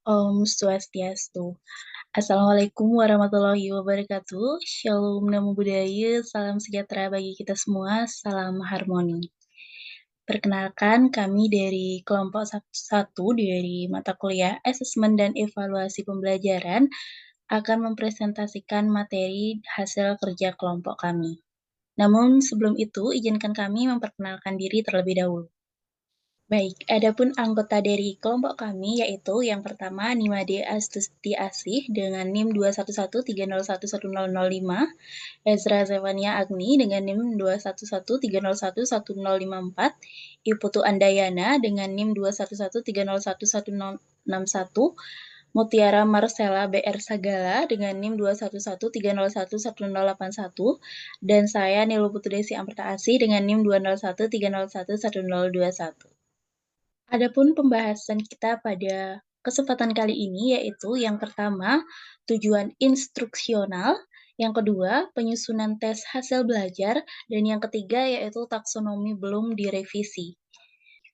Om Swastiastu. Assalamualaikum warahmatullahi wabarakatuh. Shalom Namo Buddhaya, salam sejahtera bagi kita semua, salam harmoni. Perkenalkan, kami dari kelompok satu dari mata kuliah Asesmen dan Evaluasi Pembelajaran akan mempresentasikan materi hasil kerja kelompok kami. Namun sebelum itu, izinkan kami memperkenalkan diri terlebih dahulu. Baik, adapun anggota dari kelompok kami yaitu yang pertama Nimade Astuti Asih dengan NIM 21130110005, Ezra Zevania Agni dengan NIM 21130111054, Iputu Andayana dengan NIM 211301161, Mutiara Marcella BR Sagala dengan NIM 21130111081, dan saya Nilu Putudesi Amrta Asih dengan NIM 20130111021. Adapun pembahasan kita pada kesempatan kali ini yaitu yang pertama, tujuan instruksional, yang kedua, penyusunan tes hasil belajar, dan yang ketiga yaitu taksonomi belum direvisi.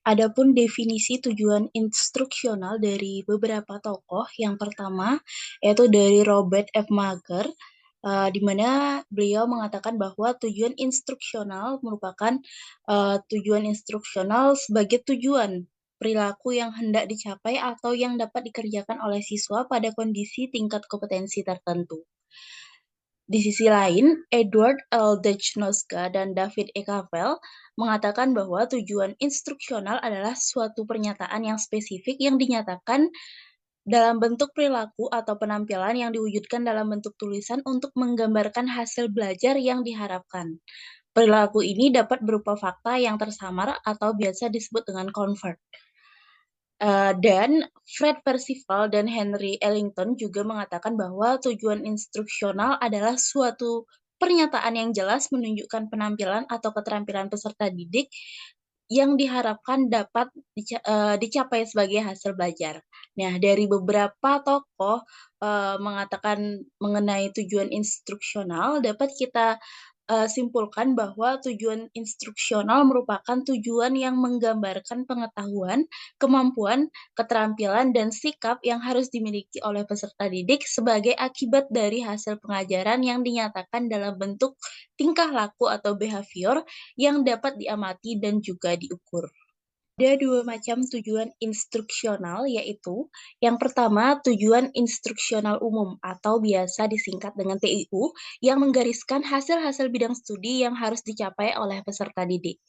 Adapun definisi tujuan instruksional dari beberapa tokoh, yang pertama yaitu dari Robert F. Mager, di mana beliau mengatakan bahwa tujuan instruksional merupakan tujuan instruksional sebagai tujuan perilaku yang hendak dicapai atau yang dapat dikerjakan oleh siswa pada kondisi tingkat kompetensi tertentu. Di sisi lain, Edward L. Dejnowska dan David E. Cavell mengatakan bahwa tujuan instruksional adalah suatu pernyataan yang spesifik yang dinyatakan dalam bentuk perilaku atau penampilan yang diwujudkan dalam bentuk tulisan untuk menggambarkan hasil belajar yang diharapkan. Perilaku ini dapat berupa fakta yang tersamar atau biasa disebut dengan convert. Dan Fred Percival dan Henry Ellington juga mengatakan bahwa tujuan instruksional adalah suatu pernyataan yang jelas menunjukkan penampilan atau keterampilan peserta didik yang diharapkan dapat dicapai sebagai hasil belajar. Nah, dari beberapa tokoh mengatakan mengenai tujuan instruksional, dapat kita simpulkan bahwa tujuan instruksional merupakan tujuan yang menggambarkan pengetahuan, kemampuan, keterampilan, dan sikap yang harus dimiliki oleh peserta didik sebagai akibat dari hasil pengajaran yang dinyatakan dalam bentuk tingkah laku atau behavior yang dapat diamati dan juga diukur. Ada dua macam tujuan instruksional, yaitu yang pertama tujuan instruksional umum atau biasa disingkat dengan TIU yang menggariskan hasil-hasil bidang studi yang harus dicapai oleh peserta didik.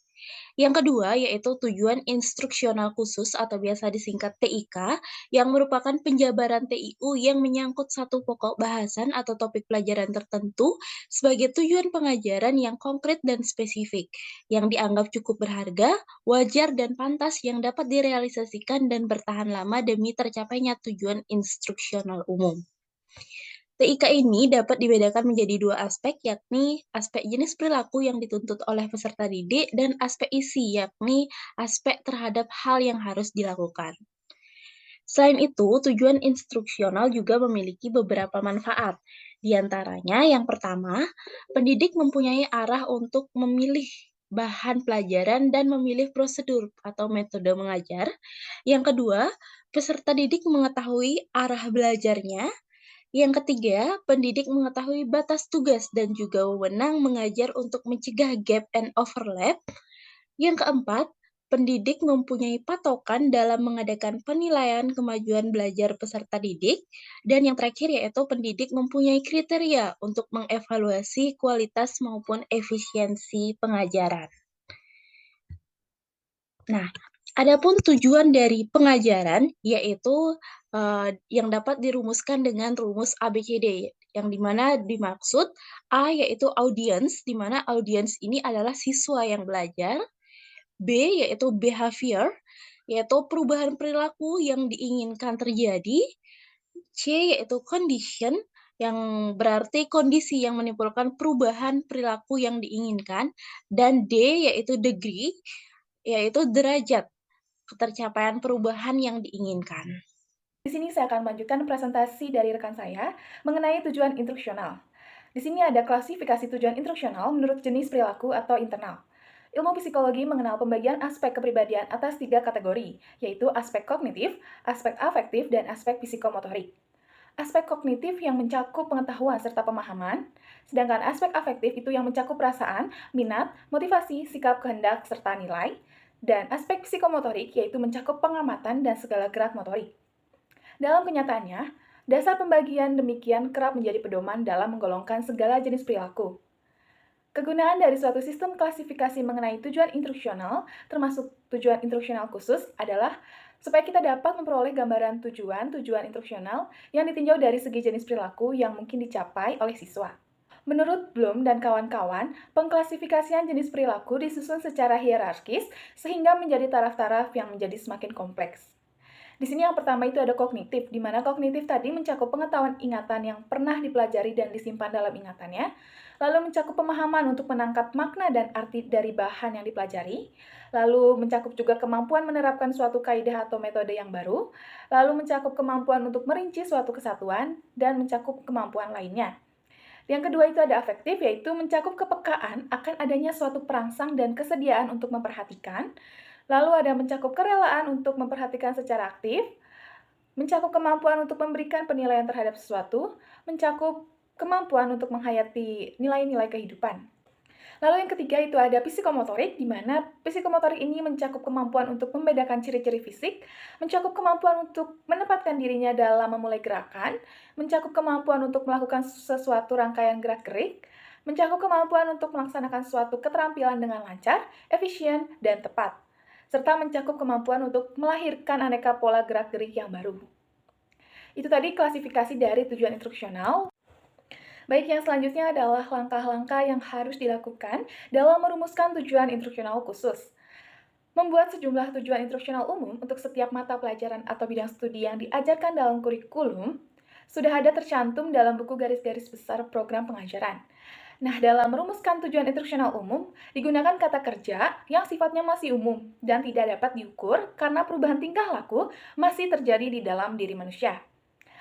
Yang kedua yaitu tujuan instruksional khusus atau biasa disingkat TIK yang merupakan penjabaran TIU yang menyangkut satu pokok bahasan atau topik pelajaran tertentu sebagai tujuan pengajaran yang konkret dan spesifik, yang dianggap cukup berharga, wajar, dan pantas yang dapat direalisasikan dan bertahan lama demi tercapainya tujuan instruksional umum. TIK ini dapat dibedakan menjadi dua aspek, yakni aspek jenis perilaku yang dituntut oleh peserta didik dan aspek isi, yakni aspek terhadap hal yang harus dilakukan. Selain itu, tujuan instruksional juga memiliki beberapa manfaat. Di antaranya, yang pertama, pendidik mempunyai arah untuk memilih bahan pelajaran dan memilih prosedur atau metode mengajar. Yang kedua, peserta didik mengetahui arah belajarnya. Yang ketiga, pendidik mengetahui batas tugas dan juga wewenang mengajar untuk mencegah gap and overlap. Yang keempat, pendidik mempunyai patokan dalam mengadakan penilaian kemajuan belajar peserta didik. Dan yang terakhir yaitu pendidik mempunyai kriteria untuk mengevaluasi kualitas maupun efisiensi pengajaran. Nah, adapun tujuan dari pengajaran yaitu yang dapat dirumuskan dengan rumus ABCD, yang dimana dimaksud A yaitu audience, di mana audience ini adalah siswa yang belajar, B yaitu behavior, yaitu perubahan perilaku yang diinginkan terjadi, C yaitu condition, yang berarti kondisi yang menimbulkan perubahan perilaku yang diinginkan, dan D yaitu degree, yaitu derajat ketercapaian perubahan yang diinginkan. Di sini saya akan melanjutkan presentasi dari rekan saya mengenai tujuan instruksional. Di sini ada klasifikasi tujuan instruksional menurut jenis perilaku atau internal. Ilmu psikologi mengenal pembagian aspek kepribadian atas 3 kategori, yaitu aspek kognitif, aspek afektif, dan aspek psikomotorik. Aspek kognitif yang mencakup pengetahuan serta pemahaman, sedangkan aspek afektif itu yang mencakup perasaan, minat, motivasi, sikap, kehendak, serta nilai, dan aspek psikomotorik yaitu mencakup pengamatan dan segala gerak motorik. Dalam kenyataannya, dasar pembagian demikian kerap menjadi pedoman dalam menggolongkan segala jenis perilaku. Kegunaan dari suatu sistem klasifikasi mengenai tujuan instruksional, termasuk tujuan instruksional khusus, adalah supaya kita dapat memperoleh gambaran tujuan instruksional yang ditinjau dari segi jenis perilaku yang mungkin dicapai oleh siswa. Menurut Bloom dan kawan-kawan, pengklasifikasian jenis perilaku disusun secara hierarkis sehingga menjadi taraf-taraf yang menjadi semakin kompleks. Di sini yang pertama itu ada kognitif, di mana kognitif tadi mencakup pengetahuan ingatan yang pernah dipelajari dan disimpan dalam ingatannya, lalu mencakup pemahaman untuk menangkap makna dan arti dari bahan yang dipelajari, lalu mencakup juga kemampuan menerapkan suatu kaidah atau metode yang baru, lalu mencakup kemampuan untuk merinci suatu kesatuan, dan mencakup kemampuan lainnya. Yang kedua itu ada afektif, yaitu mencakup kepekaan akan adanya suatu perangsang dan kesediaan untuk memperhatikan. Lalu ada mencakup kerelaan untuk memperhatikan secara aktif, mencakup kemampuan untuk memberikan penilaian terhadap sesuatu, mencakup kemampuan untuk menghayati nilai-nilai kehidupan. Lalu yang ketiga itu ada psikomotorik, di mana psikomotorik ini mencakup kemampuan untuk membedakan ciri-ciri fisik, mencakup kemampuan untuk menempatkan dirinya dalam memulai gerakan, mencakup kemampuan untuk melakukan sesuatu rangkaian gerak-gerik, mencakup kemampuan untuk melaksanakan suatu keterampilan dengan lancar, efisien, dan tepat, serta mencakup kemampuan untuk melahirkan aneka pola gerak-gerik yang baru. Itu tadi klasifikasi dari tujuan instruksional. Baik, yang selanjutnya adalah langkah-langkah yang harus dilakukan dalam merumuskan tujuan instruksional khusus. Membuat sejumlah tujuan instruksional umum untuk setiap mata pelajaran atau bidang studi yang diajarkan dalam kurikulum sudah ada tercantum dalam buku garis-garis besar program pengajaran. Nah, dalam merumuskan tujuan instruksional umum, digunakan kata kerja yang sifatnya masih umum dan tidak dapat diukur karena perubahan tingkah laku masih terjadi di dalam diri manusia.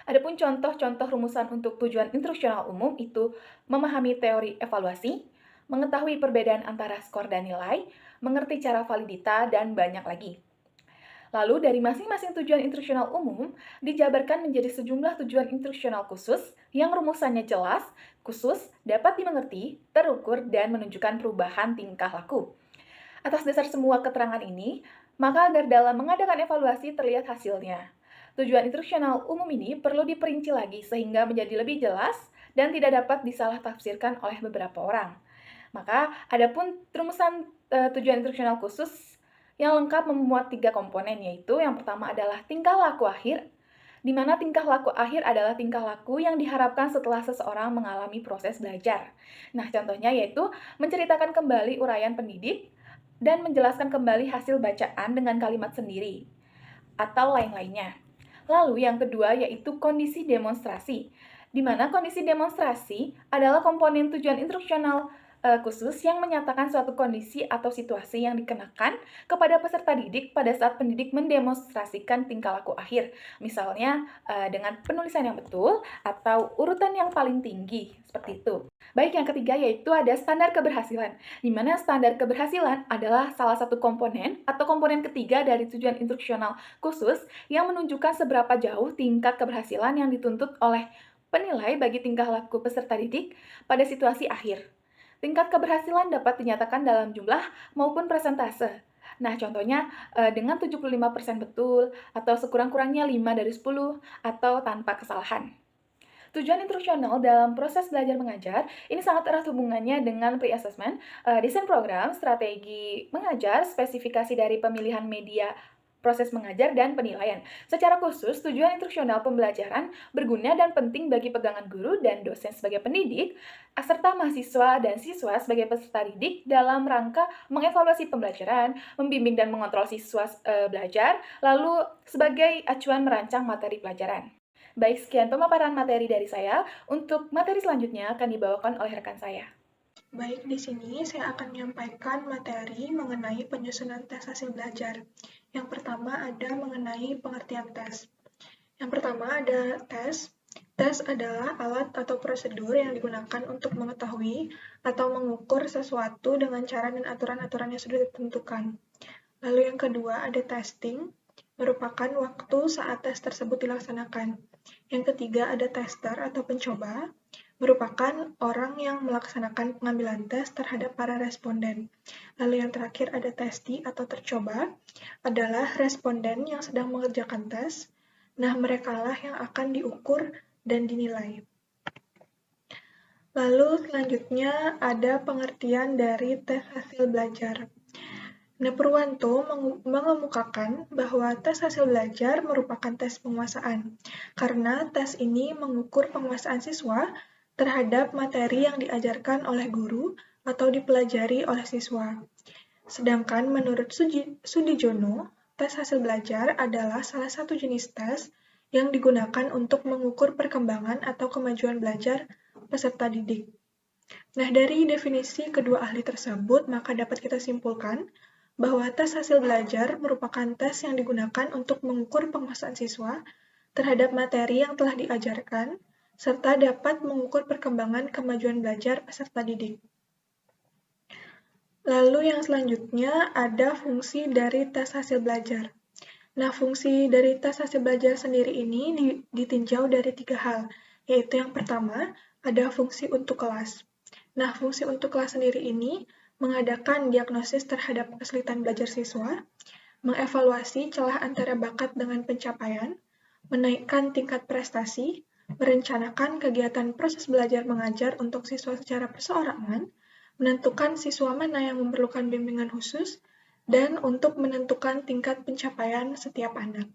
Adapun contoh-contoh rumusan untuk tujuan instruksional umum itu memahami teori evaluasi, mengetahui perbedaan antara skor dan nilai, mengerti cara validita, dan banyak lagi. Lalu dari masing-masing tujuan instruksional umum dijabarkan menjadi sejumlah tujuan instruksional khusus yang rumusannya jelas, khusus, dapat dimengerti, terukur, dan menunjukkan perubahan tingkah laku. Atas dasar semua keterangan ini, maka agar dalam mengadakan evaluasi terlihat hasilnya. Tujuan instruksional umum ini perlu diperinci lagi sehingga menjadi lebih jelas dan tidak dapat disalah tafsirkan oleh beberapa orang. Maka, adapun rumusan tujuan instruksional khusus yang lengkap memuat 3 komponen, yaitu yang pertama adalah tingkah laku akhir, di mana tingkah laku akhir adalah tingkah laku yang diharapkan setelah seseorang mengalami proses belajar. Nah, contohnya yaitu menceritakan kembali uraian pendidik dan menjelaskan kembali hasil bacaan dengan kalimat sendiri, atau lain-lainnya. Lalu yang kedua yaitu kondisi demonstrasi, di mana kondisi demonstrasi adalah komponen tujuan instruksional khusus yang menyatakan suatu kondisi atau situasi yang dikenakan kepada peserta didik pada saat pendidik mendemonstrasikan tingkah laku akhir. Misalnya dengan penulisan yang betul atau urutan yang paling tinggi, seperti itu. Baik, yang ketiga yaitu ada standar keberhasilan, di mana standar keberhasilan adalah salah satu komponen atau komponen ketiga dari tujuan instruksional khusus yang menunjukkan seberapa jauh tingkat keberhasilan yang dituntut oleh penilai bagi tingkah laku peserta didik pada situasi akhir. Tingkat keberhasilan dapat dinyatakan dalam jumlah maupun persentase. Nah, contohnya dengan 75% betul, atau sekurang-kurangnya 5 dari 10, atau tanpa kesalahan. Tujuan instruksional dalam proses belajar mengajar ini sangat erat hubungannya dengan pre-assessment, desain program, strategi mengajar, spesifikasi dari pemilihan media proses mengajar, dan penilaian. Secara khusus, tujuan instruksional pembelajaran berguna dan penting bagi pegangan guru dan dosen sebagai pendidik, serta mahasiswa dan siswa sebagai peserta didik dalam rangka mengevaluasi pembelajaran, membimbing dan mengontrol siswa belajar, lalu sebagai acuan merancang materi pelajaran. Baik, sekian pemaparan materi dari saya. Untuk materi selanjutnya akan dibawakan oleh rekan saya. Baik, di sini saya akan menyampaikan materi mengenai penyusunan tes hasil belajar. Yang pertama ada mengenai pengertian tes. Yang pertama ada tes Tes adalah alat atau prosedur yang digunakan untuk mengetahui atau mengukur sesuatu dengan cara dan aturan-aturan yang sudah ditentukan. Lalu yang kedua ada testing, merupakan waktu saat tes tersebut dilaksanakan. Yang ketiga ada tester atau pencoba, merupakan orang yang melaksanakan pengambilan tes terhadap para responden. Lalu yang terakhir ada testi atau tercoba, adalah responden yang sedang mengerjakan tes. Nah, merekalah yang akan diukur dan dinilai. Lalu selanjutnya ada pengertian dari tes hasil belajar. Nah, Purwanto mengemukakan bahwa tes hasil belajar merupakan tes penguasaan, karena tes ini mengukur penguasaan siswa terhadap materi yang diajarkan oleh guru atau dipelajari oleh siswa. Sedangkan menurut Sudijono, tes hasil belajar adalah salah satu jenis tes yang digunakan untuk mengukur perkembangan atau kemajuan belajar peserta didik. Nah, dari definisi kedua ahli tersebut, maka dapat kita simpulkan bahwa tes hasil belajar merupakan tes yang digunakan untuk mengukur penguasaan siswa terhadap materi yang telah diajarkan, serta dapat mengukur perkembangan kemajuan belajar peserta didik. Lalu yang selanjutnya ada fungsi dari tes hasil belajar. Nah, fungsi dari tes hasil belajar sendiri ini ditinjau dari 3 hal, yaitu yang pertama, ada fungsi untuk kelas. Nah, fungsi untuk kelas sendiri ini mengadakan diagnosis terhadap kesulitan belajar siswa, mengevaluasi celah antara bakat dengan pencapaian, menaikkan tingkat prestasi, merencanakan kegiatan proses belajar mengajar untuk siswa secara perseorangan, menentukan siswa mana yang memerlukan bimbingan khusus, dan untuk menentukan tingkat pencapaian setiap anak.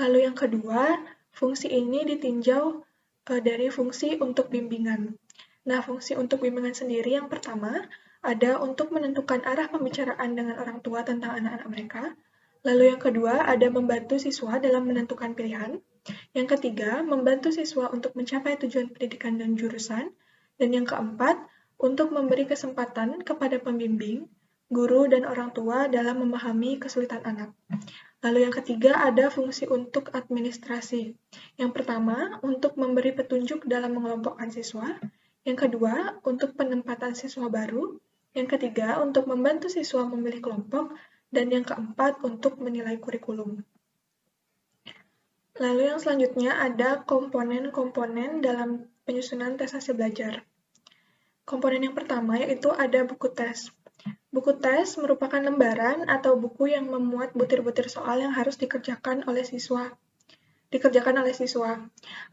Lalu yang kedua, fungsi ini ditinjau dari fungsi untuk bimbingan. Nah, fungsi untuk bimbingan sendiri yang pertama ada untuk menentukan arah pembicaraan dengan orang tua tentang anak-anak mereka. Lalu yang kedua ada membantu siswa dalam menentukan pilihan. Yang ketiga, membantu siswa untuk mencapai tujuan pendidikan dan jurusan. Dan yang keempat, untuk memberi kesempatan kepada pembimbing, guru, dan orang tua dalam memahami kesulitan anak. Lalu yang ketiga ada fungsi untuk administrasi. Yang pertama, untuk memberi petunjuk dalam mengelompokkan siswa. Yang kedua, untuk penempatan siswa baru. Yang ketiga, untuk membantu siswa memilih kelompok. Dan yang keempat, untuk menilai kurikulum. Lalu yang selanjutnya ada komponen-komponen dalam penyusunan tes hasil belajar. Komponen yang pertama yaitu ada buku tes. Buku tes merupakan lembaran atau buku yang memuat butir-butir soal yang harus dikerjakan oleh siswa.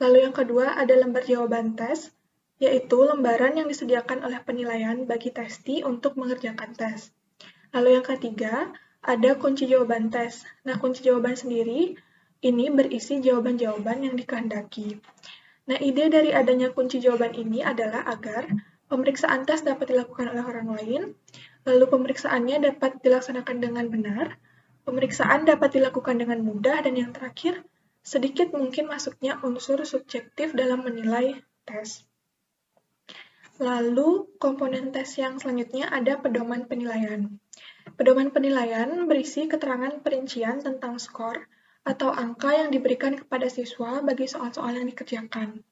Lalu yang kedua ada lembar jawaban tes, yaitu lembaran yang disediakan oleh penilaian bagi testi untuk mengerjakan tes. Lalu yang ketiga ada kunci jawaban tes. Nah, kunci jawaban sendiri ini berisi jawaban-jawaban yang dikehendaki. Nah, ide dari adanya kunci jawaban ini adalah agar pemeriksaan tes dapat dilakukan oleh orang lain, lalu pemeriksaannya dapat dilaksanakan dengan benar, pemeriksaan dapat dilakukan dengan mudah, dan yang terakhir, sedikit mungkin masuknya unsur subjektif dalam menilai tes. Lalu, komponen tes yang selanjutnya ada pedoman penilaian. Pedoman penilaian berisi keterangan perincian tentang skor atau angka yang diberikan kepada siswa bagi soal-soal yang dikerjakan.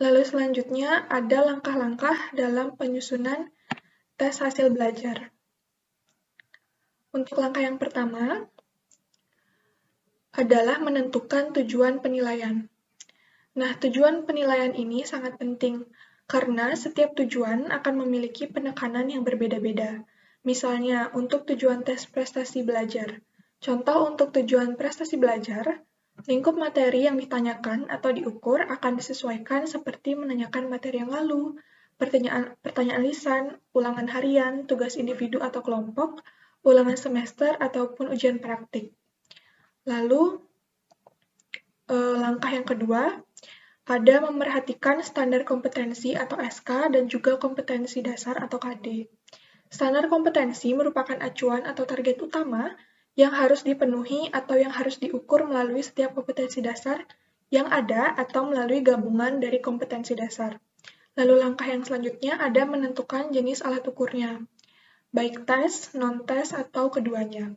Lalu selanjutnya ada langkah-langkah dalam penyusunan tes hasil belajar. Untuk langkah yang pertama adalah menentukan tujuan penilaian. Nah, tujuan penilaian ini sangat penting karena setiap tujuan akan memiliki penekanan yang berbeda-beda. Misalnya, untuk tujuan tes prestasi belajar. Contoh untuk tujuan prestasi belajar, lingkup materi yang ditanyakan atau diukur akan disesuaikan seperti menanyakan materi yang lalu, pertanyaan lisan, ulangan harian, tugas individu atau kelompok, ulangan semester, ataupun ujian praktik. Lalu, langkah yang kedua, ada memerhatikan standar kompetensi atau SK dan juga kompetensi dasar atau KD. Standar kompetensi merupakan acuan atau target utama yang harus dipenuhi atau yang harus diukur melalui setiap kompetensi dasar yang ada atau melalui gabungan dari kompetensi dasar. Lalu langkah yang selanjutnya ada menentukan jenis alat ukurnya, baik tes, non-tes, atau keduanya.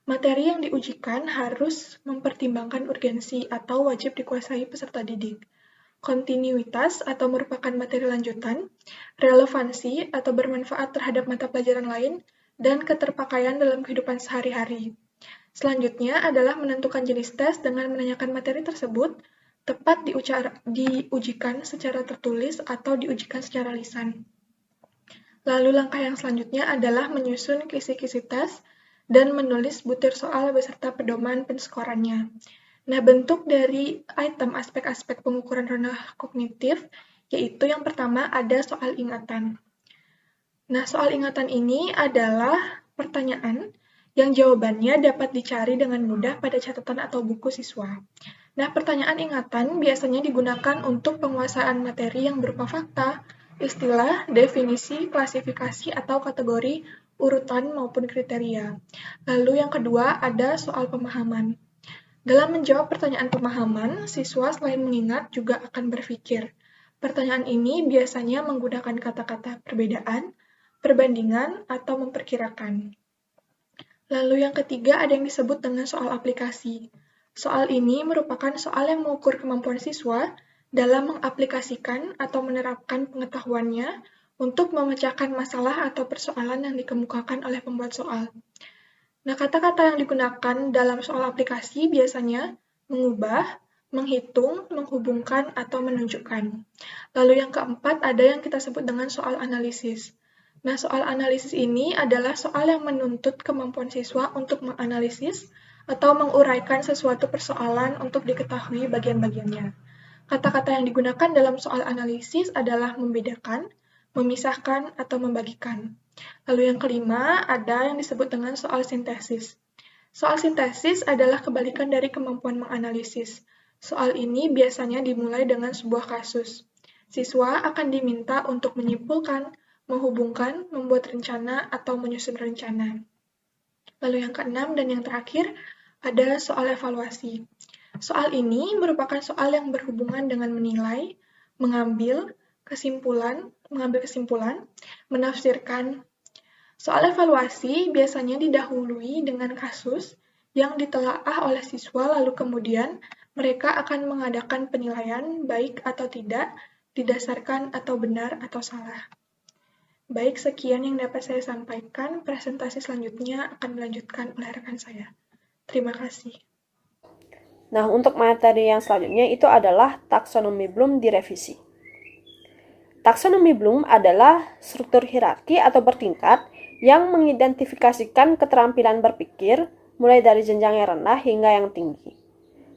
Materi yang diujikan harus mempertimbangkan urgensi atau wajib dikuasai peserta didik, kontinuitas atau merupakan materi lanjutan, relevansi atau bermanfaat terhadap mata pelajaran lain, dan keterpakaian dalam kehidupan sehari-hari. Selanjutnya adalah menentukan jenis tes dengan menanyakan materi tersebut tepat diujikan secara tertulis atau diujikan secara lisan. Lalu langkah yang selanjutnya adalah menyusun kisi-kisi tes dan menulis butir soal beserta pedoman penskorannya. Nah, bentuk dari item aspek-aspek pengukuran ranah kognitif, yaitu yang pertama ada soal ingatan. Nah, soal ingatan ini adalah pertanyaan yang jawabannya dapat dicari dengan mudah pada catatan atau buku siswa. Nah, pertanyaan ingatan biasanya digunakan untuk penguasaan materi yang berupa fakta, istilah, definisi, klasifikasi, atau kategori, urutan, maupun kriteria. Lalu yang kedua ada soal pemahaman. Dalam menjawab pertanyaan pemahaman, siswa selain mengingat juga akan berpikir. Pertanyaan ini biasanya menggunakan kata-kata perbedaan, perbandingan, atau memperkirakan. Lalu yang ketiga ada yang disebut dengan soal aplikasi. Soal ini merupakan soal yang mengukur kemampuan siswa dalam mengaplikasikan atau menerapkan pengetahuannya untuk memecahkan masalah atau persoalan yang dikemukakan oleh pembuat soal. Nah, kata-kata yang digunakan dalam soal aplikasi biasanya mengubah, menghitung, menghubungkan, atau menunjukkan. Lalu yang keempat ada yang kita sebut dengan soal analisis. Nah, soal analisis ini adalah soal yang menuntut kemampuan siswa untuk menganalisis atau menguraikan sesuatu persoalan untuk diketahui bagian-bagiannya. Kata-kata yang digunakan dalam soal analisis adalah membedakan, memisahkan, atau membagikan. Lalu yang kelima, ada yang disebut dengan soal sintesis. Soal sintesis adalah kebalikan dari kemampuan menganalisis. Soal ini biasanya dimulai dengan sebuah kasus. Siswa akan diminta untuk menyimpulkan, menghubungkan, membuat rencana, atau menyusun rencana. Lalu yang keenam dan yang terakhir, ada soal evaluasi. Soal ini merupakan soal yang berhubungan dengan menilai, mengambil kesimpulan, menafsirkan. Soal evaluasi biasanya didahului dengan kasus yang ditelaah oleh siswa lalu kemudian mereka akan mengadakan penilaian baik atau tidak, didasarkan atau benar atau salah. Baik, sekian yang dapat saya sampaikan. Presentasi selanjutnya akan dilanjutkan oleh rekan saya. Terima kasih. Nah, untuk materi yang selanjutnya itu adalah taksonomi Bloom direvisi. Taksonomi Bloom adalah struktur hierarki atau bertingkat yang mengidentifikasikan keterampilan berpikir mulai dari jenjang yang rendah hingga yang tinggi.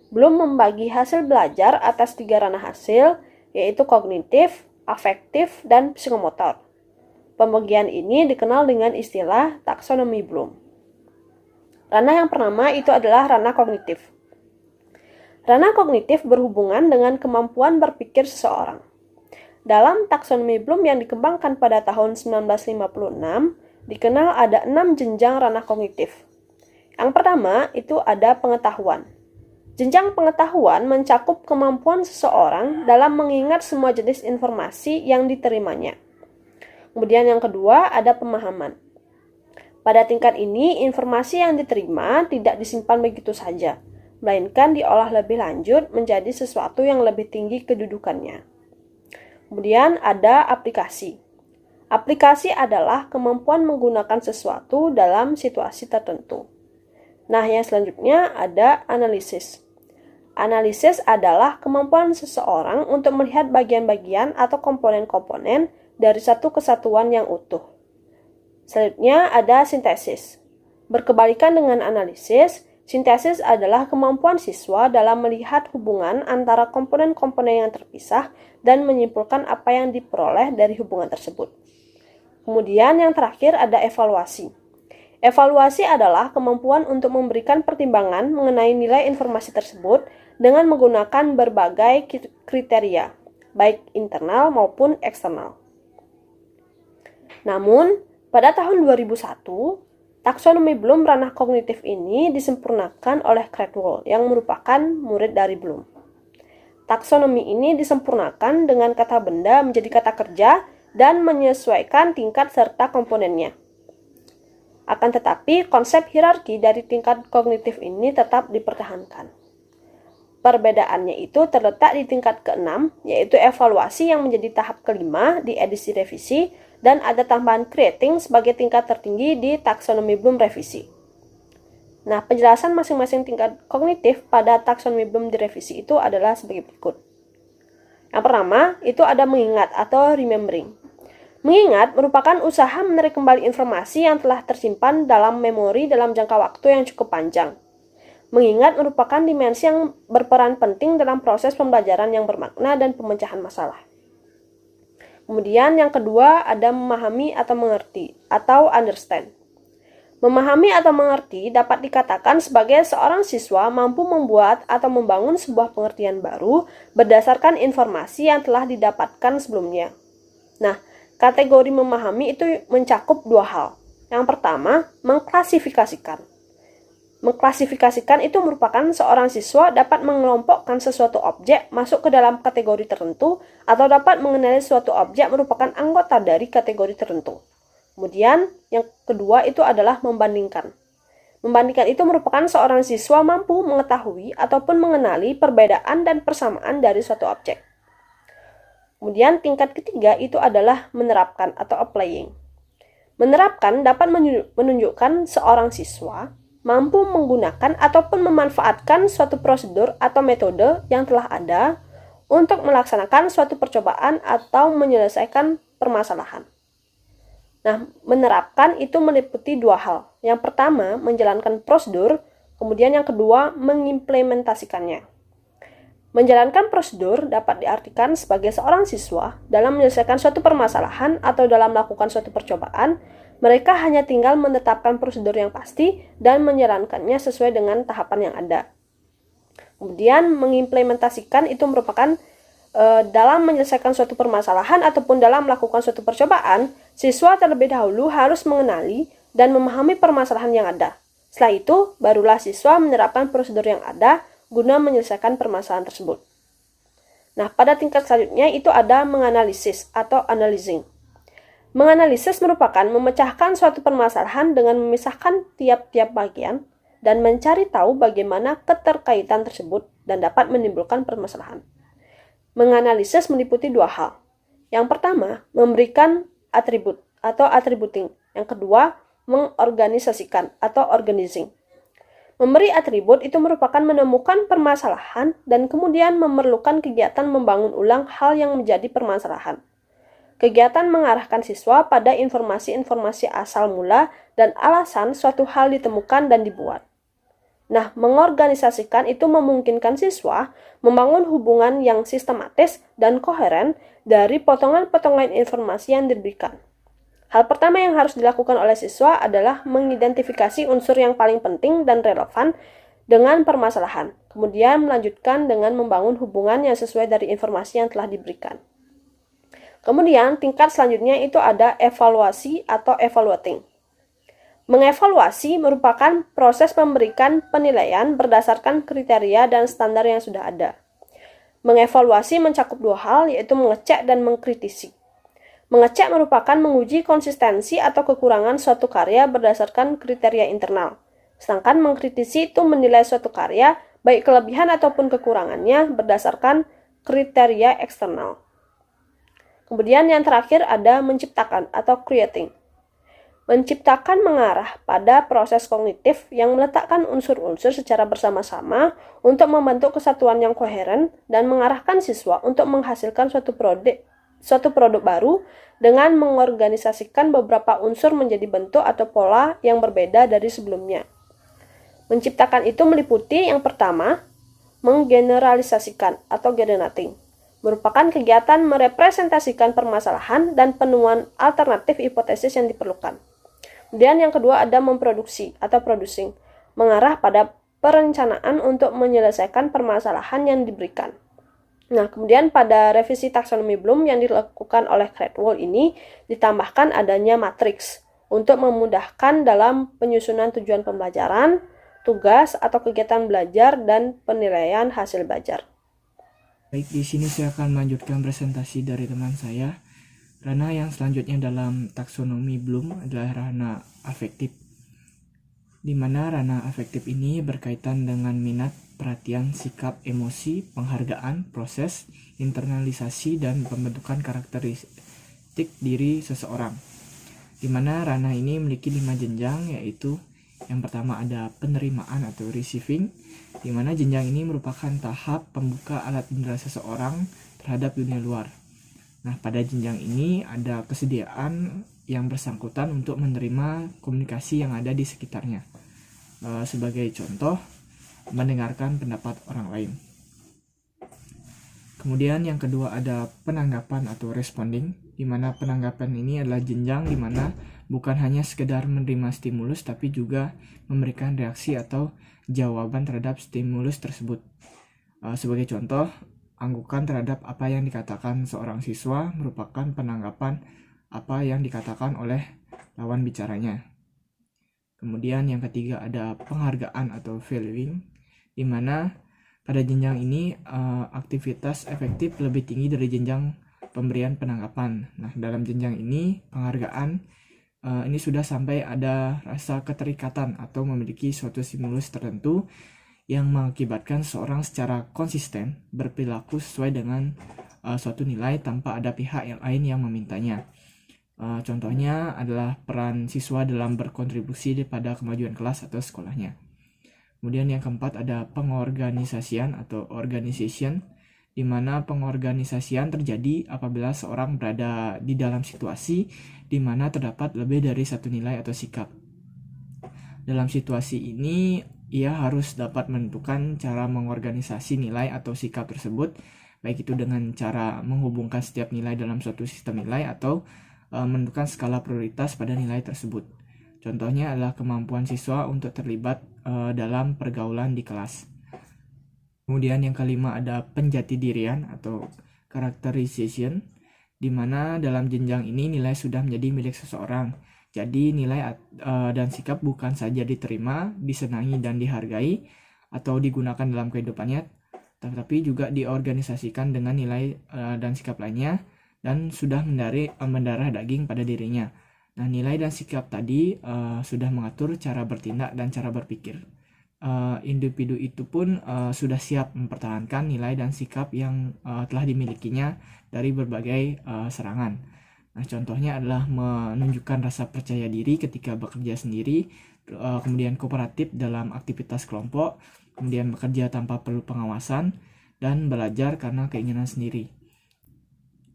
Bloom membagi hasil belajar atas 3 ranah hasil, yaitu kognitif, afektif, dan psikomotor. Pembagian ini dikenal dengan istilah taksonomi Bloom. Ranah yang pertama itu adalah ranah kognitif. Ranah kognitif berhubungan dengan kemampuan berpikir seseorang. Dalam taksonomi Bloom yang dikembangkan pada tahun 1956, dikenal ada 6 jenjang ranah kognitif. Yang pertama itu ada pengetahuan. Jenjang pengetahuan mencakup kemampuan seseorang dalam mengingat semua jenis informasi yang diterimanya. Kemudian yang kedua ada pemahaman. Pada tingkat ini, informasi yang diterima tidak disimpan begitu saja, melainkan diolah lebih lanjut menjadi sesuatu yang lebih tinggi kedudukannya. Kemudian ada aplikasi. Aplikasi adalah kemampuan menggunakan sesuatu dalam situasi tertentu. Nah, yang selanjutnya ada analisis. Analisis adalah kemampuan seseorang untuk melihat bagian-bagian atau komponen-komponen dari satu kesatuan yang utuh. Selanjutnya ada sintesis. Berkebalikan dengan analisis, sintesis adalah kemampuan siswa dalam melihat hubungan antara komponen-komponen yang terpisah dan menyimpulkan apa yang diperoleh dari hubungan tersebut. Kemudian yang terakhir ada evaluasi. Evaluasi adalah kemampuan untuk memberikan pertimbangan mengenai nilai informasi tersebut dengan menggunakan berbagai kriteria, baik internal maupun eksternal. Namun, pada tahun 2001, taksonomi Bloom ranah kognitif ini disempurnakan oleh Cradwell yang merupakan murid dari Bloom. Taksonomi ini disempurnakan dengan kata benda menjadi kata kerja dan menyesuaikan tingkat serta komponennya. Akan tetapi, konsep hierarki dari tingkat kognitif ini tetap dipertahankan. Perbedaannya itu terletak di tingkat ke-6, yaitu evaluasi yang menjadi tahap kelima di edisi revisi, dan ada tambahan creating sebagai tingkat tertinggi di taksonomi Bloom revisi. Nah, penjelasan masing-masing tingkat kognitif pada taksonomi Bloom direvisi itu adalah sebagai berikut. Yang pertama, itu ada mengingat atau remembering. Mengingat merupakan usaha menarik kembali informasi yang telah tersimpan dalam memori dalam jangka waktu yang cukup panjang. Mengingat merupakan dimensi yang berperan penting dalam proses pembelajaran yang bermakna dan pemecahan masalah. Kemudian yang kedua ada memahami atau mengerti atau understand. Memahami atau mengerti dapat dikatakan sebagai seorang siswa mampu membuat atau membangun sebuah pengertian baru berdasarkan informasi yang telah didapatkan sebelumnya. Nah, kategori memahami itu mencakup dua hal. Yang pertama, mengklasifikasikan. Mengklasifikasikan itu merupakan seorang siswa dapat mengelompokkan sesuatu objek masuk ke dalam kategori tertentu atau dapat mengenali suatu objek merupakan anggota dari kategori tertentu. Kemudian, yang kedua itu adalah membandingkan. Membandingkan itu merupakan seorang siswa mampu mengetahui ataupun mengenali perbedaan dan persamaan dari suatu objek. Kemudian tingkat ketiga itu adalah menerapkan atau applying. Menerapkan dapat menunjukkan seorang siswa mampu menggunakan ataupun memanfaatkan suatu prosedur atau metode yang telah ada untuk melaksanakan suatu percobaan atau menyelesaikan permasalahan. Nah, menerapkan itu meliputi dua hal. Yang pertama, menjalankan prosedur, kemudian yang kedua, mengimplementasikannya. Menjalankan prosedur dapat diartikan sebagai seorang siswa dalam menyelesaikan suatu permasalahan atau dalam melakukan suatu percobaan, mereka hanya tinggal menetapkan prosedur yang pasti dan menjalankannya sesuai dengan tahapan yang ada. Kemudian mengimplementasikan itu merupakan dalam menyelesaikan suatu permasalahan ataupun dalam melakukan suatu percobaan, siswa terlebih dahulu harus mengenali dan memahami permasalahan yang ada. Setelah itu, barulah siswa menerapkan prosedur yang ada guna menyelesaikan permasalahan tersebut. Nah, pada tingkat selanjutnya itu ada menganalisis atau analyzing. Menganalisis merupakan memecahkan suatu permasalahan dengan memisahkan tiap-tiap bagian dan mencari tahu bagaimana keterkaitan tersebut dan dapat menimbulkan permasalahan. Menganalisis meliputi dua hal. Yang pertama, memberikan atribut atau attributing. Yang kedua, mengorganisasikan atau organizing. Memberi atribut itu merupakan menemukan permasalahan dan kemudian memerlukan kegiatan membangun ulang hal yang menjadi permasalahan. Kegiatan mengarahkan siswa pada informasi-informasi asal mula dan alasan suatu hal ditemukan dan dibuat. Nah, mengorganisasikan itu memungkinkan siswa membangun hubungan yang sistematis dan koheren dari potongan-potongan informasi yang diberikan. Hal pertama yang harus dilakukan oleh siswa adalah mengidentifikasi unsur yang paling penting dan relevan dengan permasalahan, kemudian melanjutkan dengan membangun hubungan yang sesuai dari informasi yang telah diberikan. Kemudian, tingkat selanjutnya itu ada evaluasi atau evaluating. Mengevaluasi merupakan proses memberikan penilaian berdasarkan kriteria dan standar yang sudah ada. Mengevaluasi mencakup dua hal, yaitu mengecek dan mengkritisi. Mengecek merupakan menguji konsistensi atau kekurangan suatu karya berdasarkan kriteria internal. Sedangkan mengkritisi itu menilai suatu karya, baik kelebihan ataupun kekurangannya berdasarkan kriteria eksternal. Kemudian yang terakhir ada menciptakan atau creating. Menciptakan mengarah pada proses kognitif yang meletakkan unsur-unsur secara bersama-sama untuk membentuk kesatuan yang koheren dan mengarahkan siswa untuk menghasilkan suatu produk baru dengan mengorganisasikan beberapa unsur menjadi bentuk atau pola yang berbeda dari sebelumnya. Menciptakan itu meliputi yang pertama, menggeneralisasikan atau generating. Merupakan kegiatan merepresentasikan permasalahan dan penemuan alternatif hipotesis yang diperlukan. Kemudian yang kedua ada memproduksi atau producing, mengarah pada perencanaan untuk menyelesaikan permasalahan yang diberikan. Nah, kemudian pada revisi taksonomi Bloom yang dilakukan oleh Cradwell ini ditambahkan adanya matriks untuk memudahkan dalam penyusunan tujuan pembelajaran, tugas atau kegiatan belajar dan penilaian hasil belajar. Baik, di sini saya akan melanjutkan presentasi dari teman saya. Ranah yang selanjutnya dalam taksonomi Bloom adalah ranah afektif. di mana ranah afektif ini berkaitan dengan minat, perhatian, sikap, emosi, penghargaan, proses, internalisasi, dan pembentukan karakteristik diri seseorang. Di mana ranah ini memiliki 5 jenjang, yaitu yang pertama ada penerimaan atau receiving, di mana jenjang ini merupakan tahap pembuka alat indera seseorang terhadap dunia luar. Nah, pada jenjang ini ada kesediaan yang bersangkutan untuk menerima komunikasi yang ada di sekitarnya. Sebagai contoh, mendengarkan pendapat orang lain. Kemudian yang kedua ada penanggapan atau responding, di mana penanggapan ini adalah jenjang di mana bukan hanya sekedar menerima stimulus tapi juga memberikan reaksi atau jawaban terhadap stimulus tersebut. Sebagai contoh, anggukan terhadap apa yang dikatakan seorang siswa merupakan penanggapan apa yang dikatakan oleh lawan bicaranya. Kemudian yang ketiga ada penghargaan atau valuing, di mana pada jenjang ini aktivitas efektif lebih tinggi dari jenjang pemberian penanggapan. Nah, dalam jenjang ini penghargaan ini sudah sampai ada rasa keterikatan atau memiliki suatu stimulus tertentu yang mengakibatkan seorang secara konsisten berperilaku sesuai dengan suatu nilai tanpa ada pihak yang lain yang memintanya. Contohnya adalah peran siswa dalam berkontribusi pada kemajuan kelas atau sekolahnya. Kemudian yang keempat ada pengorganisasian atau organization, di mana pengorganisasian terjadi apabila seorang berada di dalam situasi di mana terdapat lebih dari satu nilai atau sikap. Dalam situasi ini, ia harus dapat menentukan cara mengorganisasi nilai atau sikap tersebut, baik itu dengan cara menghubungkan setiap nilai dalam suatu sistem nilai atau menentukan skala prioritas pada nilai tersebut. Contohnya adalah kemampuan siswa untuk terlibat dalam pergaulan di kelas. Kemudian yang kelima ada penjatidirian atau characterization, di mana dalam jenjang ini nilai sudah menjadi milik seseorang. Jadi nilai dan sikap bukan saja diterima, disenangi dan dihargai atau digunakan dalam kehidupannya, tetapi juga diorganisasikan dengan nilai dan sikap lainnya dan sudah mendarah daging pada dirinya. Nah, nilai dan sikap tadi sudah mengatur cara bertindak dan cara berpikir. Individu itu pun sudah siap mempertahankan nilai dan sikap yang telah dimilikinya dari berbagai serangan. Nah, contohnya adalah menunjukkan rasa percaya diri ketika bekerja sendiri, kemudian kooperatif dalam aktivitas kelompok, kemudian bekerja tanpa perlu pengawasan, dan belajar karena keinginan sendiri.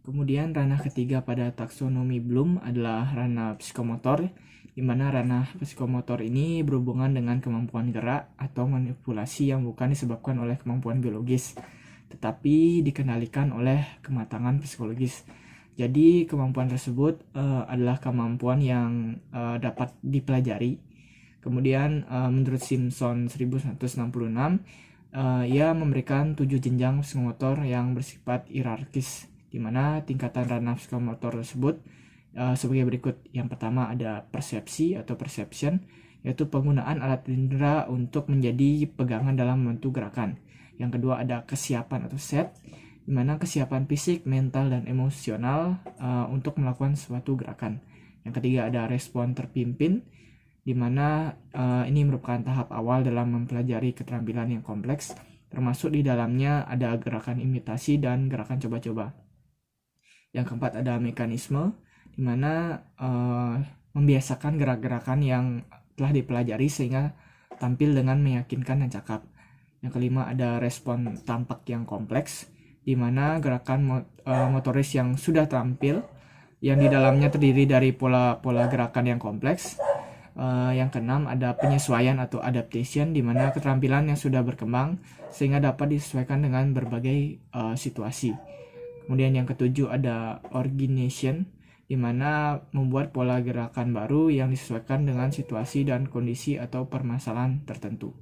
Kemudian ranah ketiga pada taksonomi Bloom adalah ranah psikomotor, di mana ranah psikomotor ini berhubungan dengan kemampuan gerak atau manipulasi yang bukan disebabkan oleh kemampuan biologis, tetapi dikendalikan oleh kematangan psikologis. Jadi kemampuan tersebut adalah kemampuan yang dapat dipelajari. Kemudian menurut Simpson 1966, ia memberikan 7 jenjang psikomotor yang bersifat hierarkis, di mana tingkatan ranah psikomotor tersebut sebagai berikut. Yang pertama ada persepsi atau perception, yaitu penggunaan alat indera untuk menjadi pegangan dalam membentuk gerakan. Yang kedua ada kesiapan atau set, di mana kesiapan fisik, mental, dan emosional untuk melakukan suatu gerakan. Yang ketiga ada respon terpimpin, di mana ini merupakan tahap awal dalam mempelajari keterampilan yang kompleks, termasuk di dalamnya ada gerakan imitasi dan gerakan coba-coba. Yang keempat ada mekanisme, di mana membiasakan gerak-gerakan yang telah dipelajari sehingga tampil dengan meyakinkan dan cakap. Yang kelima ada respon tampak yang kompleks, di mana gerakan motoris yang sudah tampil, yang di dalamnya terdiri dari pola-pola gerakan yang kompleks. Yang keenam ada penyesuaian atau adaptation, di mana keterampilan yang sudah berkembang sehingga dapat disesuaikan dengan berbagai situasi. Kemudian yang ketujuh ada organization, di mana membuat pola gerakan baru yang disesuaikan dengan situasi dan kondisi atau permasalahan tertentu.